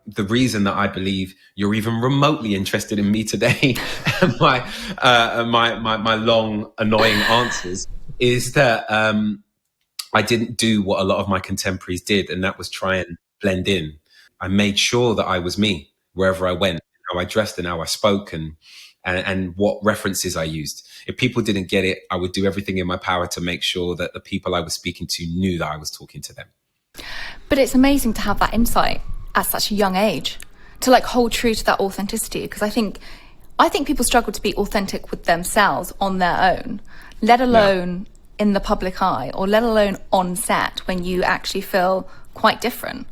the reason that I believe you're even remotely interested in me today, and my long annoying answers, is that I didn't do what a lot of my contemporaries did, and that was try and blend in. I made sure that I was me wherever I went, how I dressed and how I spoke, and what references I used. If people didn't get it, I would do everything in my power to make sure that the people I was speaking to knew that I was talking to them. But it's amazing to have that insight at such a young age, to like hold true to that authenticity, because I think people struggle to be authentic with themselves on their own, let alone in the public eye, or let alone on set when you actually feel quite different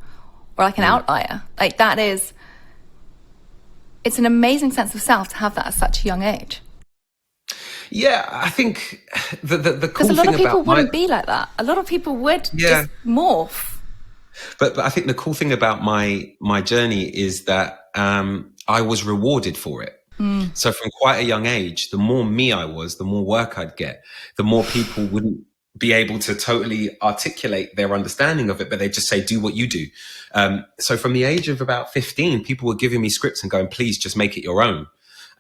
or like an outlier. Like that is, it's an amazing sense of self to have that at such a young age. Yeah, I think the cool thing about... Because a lot of people wouldn't be like that. A lot of people would just morph. But I think the cool thing about my journey is that I was rewarded for it. So from quite a young age, the more me I was, the more work I'd get, the more people wouldn't be able to totally articulate their understanding of it, but they'd just say, do what you do. So from the age of about 15, people were giving me scripts and going, please just make it your own.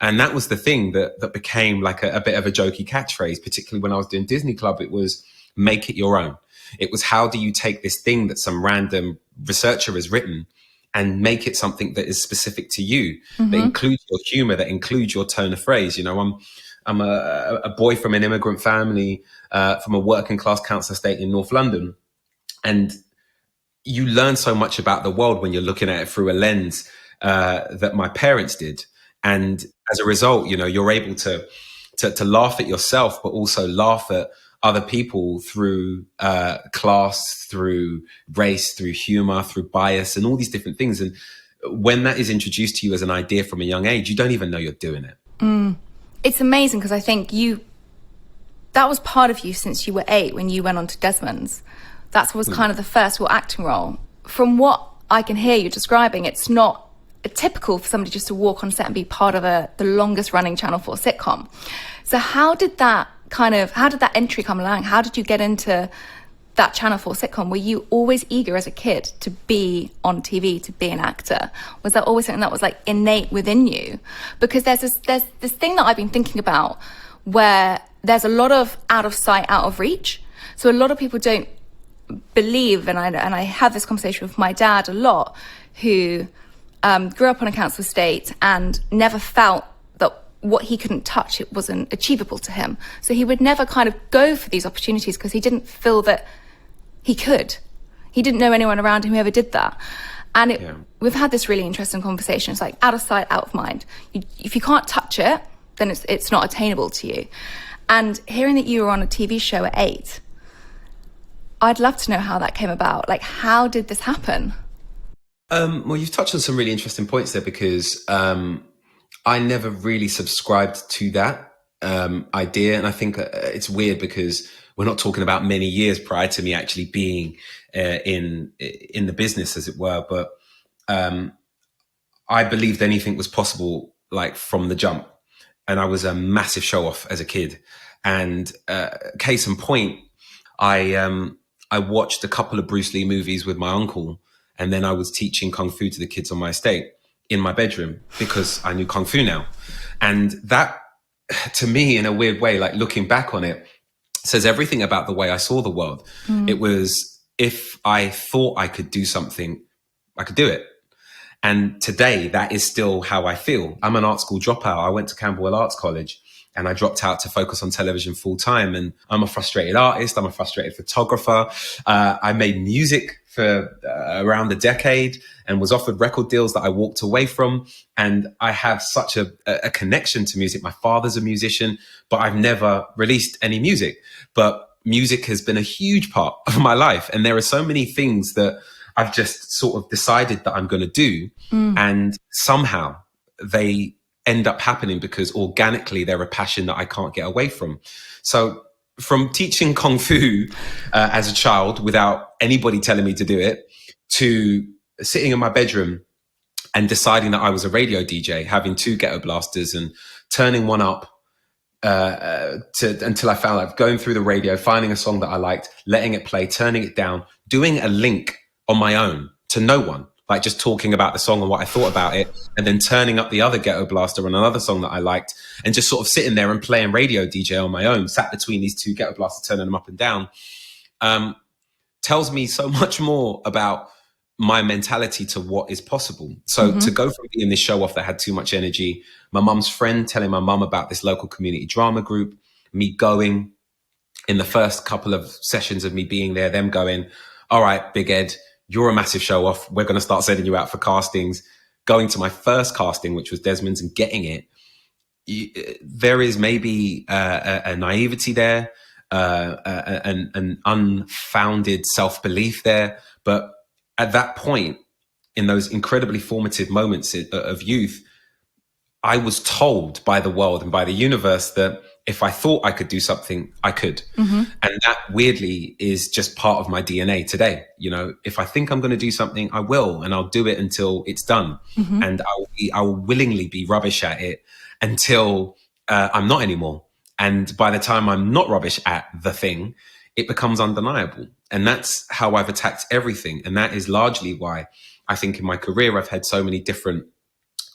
And that was the thing that became like a bit of a jokey catchphrase, particularly when I was doing Disney Club. It was make it your own. It was, how do you take this thing that some random researcher has written and make it something that is specific to you, that includes your humor, that includes your tone of phrase. You know, I'm a boy from an immigrant family, from a working class council estate in North London. And you learn so much about the world when you're looking at it through a lens that my parents did. And as a result, you know, you're able to laugh at yourself, but also laugh at other people through class, through race, through humor, through bias, and all these different things. And when that is introduced to you as an idea from a young age, you don't even know you're doing it. It's amazing, because I think that was part of you since you were 8 when you went on to Desmond's. That was kind of the first real acting role. From what I can hear you describing, it's not typical for somebody just to walk on set and be part of the longest running Channel 4 sitcom. So how did that entry come along? How did you get into that Channel 4 sitcom? Were you always eager as a kid to be on TV, to be an actor? Was that always something that was like innate within you? Because there's this thing that I've been thinking about where there's a lot of out of sight, out of reach. So a lot of people don't believe, and I have this conversation with my dad a lot, who grew up on a council estate and never felt that what he couldn't touch, it wasn't achievable to him. So he would never kind of go for these opportunities because he didn't feel that he could. He didn't know anyone around him who ever did that. And we've had this really interesting conversation. It's like out of sight, out of mind. If you can't touch it, then it's not attainable to you. And hearing that you were on a TV show at 8, I'd love to know how that came about. Like, how did this happen? Well, you've touched on some really interesting points there, because I never really subscribed to that idea. And I think it's weird because we're not talking about many years prior to me actually being in the business, as it were. But I believed anything was possible, like from the jump. And I was a massive show off as a kid. And case in point, I watched a couple of Bruce Lee movies with my uncle. And then I was teaching Kung Fu to the kids on my estate in my bedroom because I knew Kung Fu now. And that, to me, in a weird way, like looking back on it, says everything about the way I saw the world. It was, if I thought I could do something, I could do it. And today, that is still how I feel. I'm an art school dropout. I went to Camberwell Arts College and I dropped out to focus on television full time. And I'm a frustrated artist. I'm a frustrated photographer. I made music for around a decade and was offered record deals that I walked away from. And I have such a connection to music. My father's a musician, but I've never released any music. But music has been a huge part of my life. And there are so many things that I've just sort of decided that I'm going to do. And somehow they end up happening because organically they're a passion that I can't get away from. So from teaching Kung Fu as a child without anybody telling me to do it, to sitting in my bedroom and deciding that I was a radio DJ, having 2 ghetto blasters and turning one up until I found like going through the radio, finding a song that I liked, letting it play, turning it down, doing a link on my own to no one, like just talking about the song and what I thought about it, and then turning up the other Ghetto Blaster on another song that I liked, and just sort of sitting there and playing radio DJ on my own, sat between these two Ghetto Blasters, turning them up and down, tells me so much more about my mentality to what is possible. So to go from being this show off that had too much energy, my mum's friend telling my mum about this local community drama group, me going in the first couple of sessions of me being there, them going, all right, Big Ed, you're a massive show off. We're going to start sending you out for castings. Going to my first casting, which was Desmond's, and getting it. There is maybe a naivety there, an unfounded self-belief there. But at that point, in those incredibly formative moments of youth, I was told by the world and by the universe that if I thought I could do something, I could. And that weirdly is just part of my DNA today. You know, if I think I'm going to do something, I will, and I'll do it until it's done. And I will willingly be rubbish at it until I'm not anymore. And by the time I'm not rubbish at the thing, it becomes undeniable. And that's how I've attacked everything. And that is largely why I think in my career, I've had so many different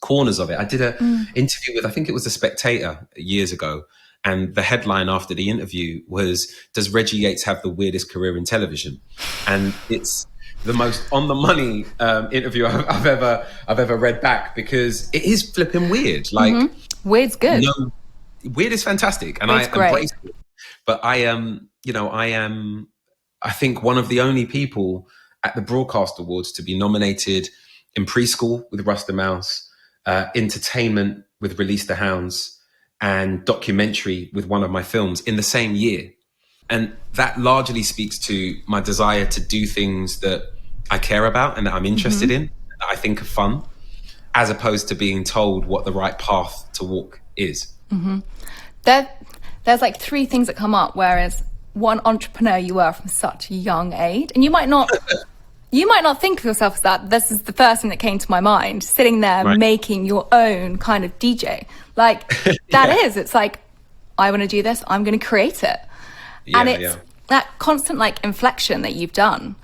corners of it. I did an interview with, I think it was The Spectator years ago. And the headline after the interview was, does Reggie Yates have the weirdest career in television? And it's the most on the money interview I've ever read back, because it is flipping weird. Like weird's good. No, weird is fantastic. And Weird's I embrace it. But I am, I think one of the only people at the Broadcast Awards to be nominated in preschool with Russ the Mouse, entertainment with Release the Hounds, and documentary with one of my films in the same year. And that largely speaks to my desire to do things that I care about and that I'm interested in, that I think are fun, as opposed to being told what the right path to walk is. There's like three things that come up, whereas one, entrepreneur you were from such a young age, and you might not think of yourself as that. This is the first thing that came to my mind, sitting there making your own kind of DJ. Like it's like, I want to do this, I'm going to create it. And it's that constant like inflection that you've done.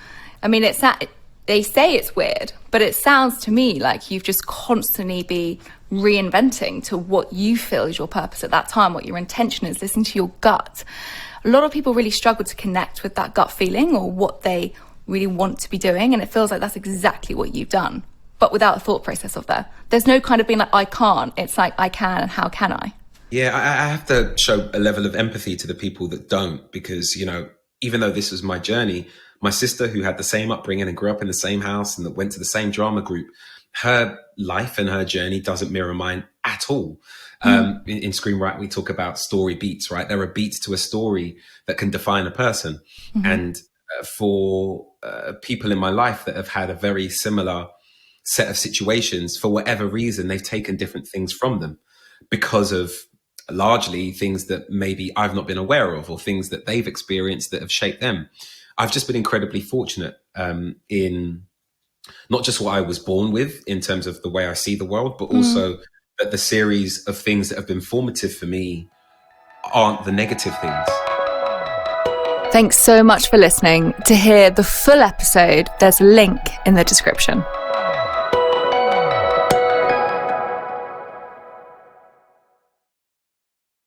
I mean, it's that they say it's weird, but it sounds to me like you've just constantly be reinventing to what you feel is your purpose at that time, what your intention is, listen to your gut. A lot of people really struggle to connect with that gut feeling or what they really want to be doing, and it feels like that's exactly what you've done, but without a thought process of there's no kind of being like, I can't. It's like, I can, and how can I? Yeah, I have to show a level of empathy to the people that don't, because, even though this was my journey, my sister, who had the same upbringing and grew up in the same house and that went to the same drama group, her life and her journey doesn't mirror mine at all. In Screenwriting, we talk about story beats, right? There are beats to a story that can define a person. And for people in my life that have had a very similar set of situations, for whatever reason, they've taken different things from them because of largely things that maybe I've not been aware of, or things that they've experienced that have shaped them. I've just been incredibly fortunate in not just what I was born with in terms of the way I see the world, but also that the series of things that have been formative for me aren't the negative things. Thanks so much for listening. To hear the full episode, there's a link in the description.